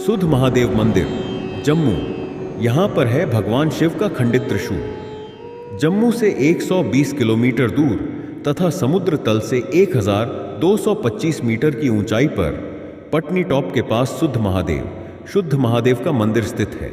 सुध महादेव मंदिर, जम्मू। यहां पर है भगवान शिव का खंडित त्रिशूल। जम्मू से 120 किलोमीटर दूर तथा समुद्र तल से 1225 मीटर की ऊंचाई पर पटनी टॉप के पास शुद्ध महादेव का मंदिर स्थित है।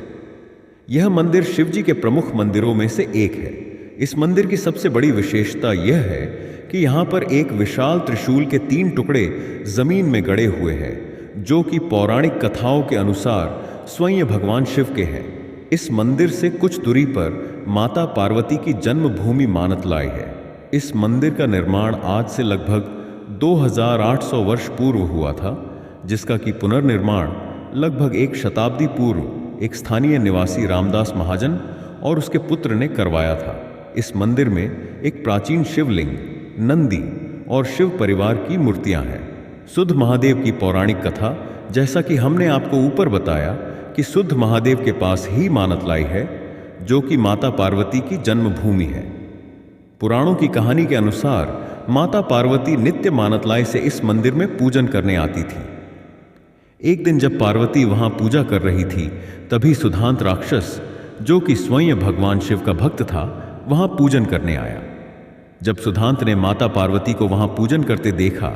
यह मंदिर शिवजी के प्रमुख मंदिरों में से एक है। इस मंदिर की सबसे बड़ी विशेषता यह है कि यहाँ पर एक विशाल त्रिशूल के 3 टुकड़े जमीन में गड़े हुए हैं, जो कि पौराणिक कथाओं के अनुसार स्वयं भगवान शिव के हैं। इस मंदिर से कुछ दूरी पर माता पार्वती की जन्मभूमि मानतलाई है। इस मंदिर का निर्माण आज से लगभग 2800 वर्ष पूर्व हुआ था, जिसका कि पुनर्निर्माण लगभग 1 शताब्दी पूर्व एक स्थानीय निवासी रामदास महाजन और उसके पुत्र ने करवाया था। इस मंदिर में एक प्राचीन शिवलिंग, नंदी और शिव परिवार की मूर्तियां हैं। सुध महादेव की पौराणिक कथा, जैसा कि हमने आपको ऊपर बताया कि सुध महादेव के पास ही मानतलाई है, जो कि माता पार्वती की जन्मभूमि है। पुराणों की कहानी के अनुसार माता पार्वती नित्य मानतलाई से इस मंदिर में पूजन करने आती थी। एक दिन जब पार्वती वहां पूजा कर रही थी, तभी सुधांत राक्षस, जो कि स्वयं भगवान शिव का भक्त था, वहां पूजन करने आया। जब सुधांत ने माता पार्वती को वहां पूजन करते देखा,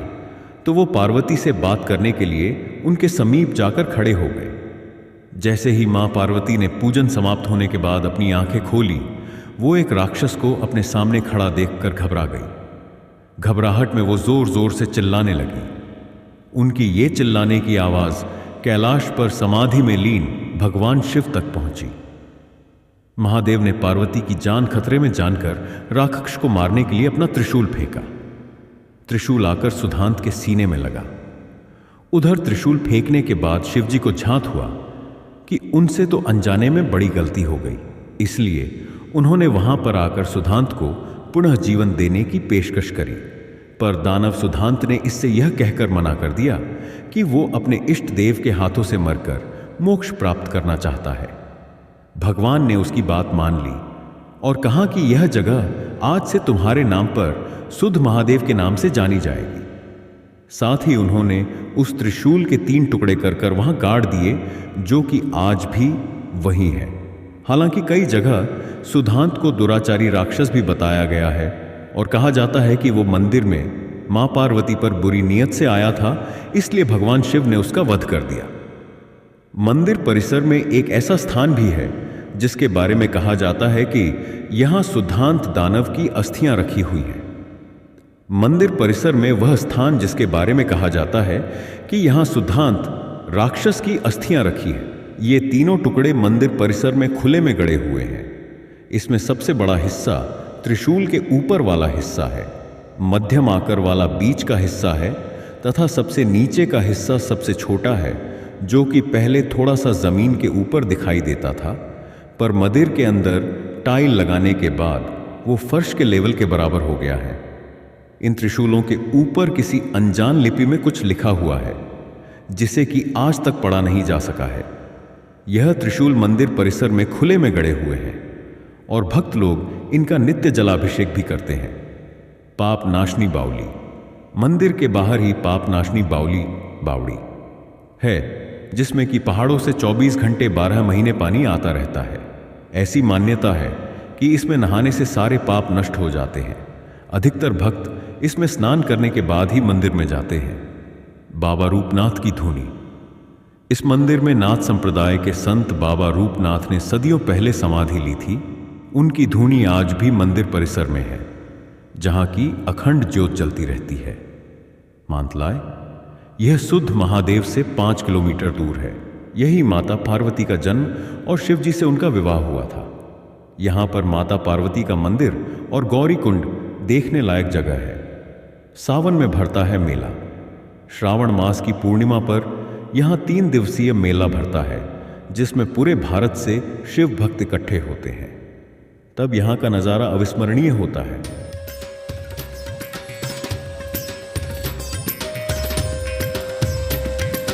तो वो पार्वती से बात करने के लिए उनके समीप जाकर खड़े हो गए। जैसे ही मां पार्वती ने पूजन समाप्त होने के बाद अपनी आंखें खोली, वो एक राक्षस को अपने सामने खड़ा देखकर घबरा गई। घबराहट में वो जोर जोर से चिल्लाने लगी। उनकी ये चिल्लाने की आवाज कैलाश पर समाधि में लीन भगवान शिव तक पहुंची। महादेव ने पार्वती की जान खतरे में जानकर राक्षस को मारने के लिए अपना त्रिशूल फेंका। त्रिशूल आकर सुधांत के सीने में लगा। उधर त्रिशूल फेंकने के बाद शिवजी को झांत हुआ कि उनसे तो अनजाने में बड़ी गलती हो गई, इसलिए उन्होंने वहां पर आकर सुधांत को पुनः जीवन देने की पेशकश करी। पर दानव सुधांत ने इससे यह कहकर मना कर दिया कि वो अपने इष्ट देव के हाथों से मरकर मोक्ष प्राप्त करना चाहता है। भगवान ने उसकी बात मान ली और कहा कि यह जगह आज से तुम्हारे नाम पर सुध महादेव के नाम से जानी जाएगी। साथ ही उन्होंने उस त्रिशूल के 3 टुकड़े कर वहां गाड़ दिए, जो कि आज भी वही है। हालांकि कई जगह सुधांत को दुराचारी राक्षस भी बताया गया है और कहा जाता है कि वो मंदिर में मां पार्वती पर बुरी नीयत से आया था, इसलिए भगवान शिव ने उसका वध कर दिया। मंदिर परिसर में एक ऐसा स्थान भी है जिसके बारे में कहा जाता है कि यहां सुधांत दानव की अस्थियां रखी हुई हैं। मंदिर परिसर में वह स्थान जिसके बारे में कहा जाता है कि यहां सुधांत राक्षस की अस्थियां रखी है। ये तीनों टुकड़े मंदिर परिसर में खुले में गड़े हुए हैं। इसमें सबसे बड़ा हिस्सा त्रिशूल के ऊपर वाला हिस्सा है, मध्यम आकार वाला बीच का हिस्सा है तथा सबसे नीचे का हिस्सा सबसे छोटा है, जो कि पहले थोड़ा सा जमीन के ऊपर दिखाई देता था, पर मंदिर के अंदर टाइल लगाने के बाद वो फर्श के लेवल के बराबर हो गया है। इन त्रिशूलों के ऊपर किसी अनजान लिपि में कुछ लिखा हुआ है, जिसे कि आज तक पढ़ा नहीं जा सका है। यह त्रिशूल मंदिर परिसर में खुले में गड़े हुए हैं और भक्त लोग इनका नित्य जलाभिषेक भी करते हैं। पाप नाशनी बावली, मंदिर के बाहर ही पाप नाशनी बावड़ी है, जिसमें कि पहाड़ों से 24 घंटे 12 महीने पानी आता रहता है। ऐसी मान्यता है कि इसमें नहाने से सारे पाप नष्ट हो जाते हैं। अधिकतर भक्त इसमें स्नान करने के बाद ही मंदिर में जाते हैं। बाबा रूपनाथ की धूनी। इस मंदिर में नाथ संप्रदाय के संत बाबा रूपनाथ ने सदियों पहले समाधि ली थी। उनकी धूनी आज भी मंदिर परिसर में है, जहां की अखंड ज्योत जलती रहती है। मानतलाई यह सुध महादेव से 5 किलोमीटर दूर है। यही माता पार्वती का जन्म और शिवजी से उनका विवाह हुआ था। यहां पर माता पार्वती का मंदिर और गौरी कुंड देखने लायक जगह है। सावन में भरता है मेला। श्रावण मास की पूर्णिमा पर यहां 3 दिवसीय मेला भरता है, जिसमें पूरे भारत से शिव भक्त इकट्ठे होते हैं। तब यहां का नज़ारा अविस्मरणीय होता है।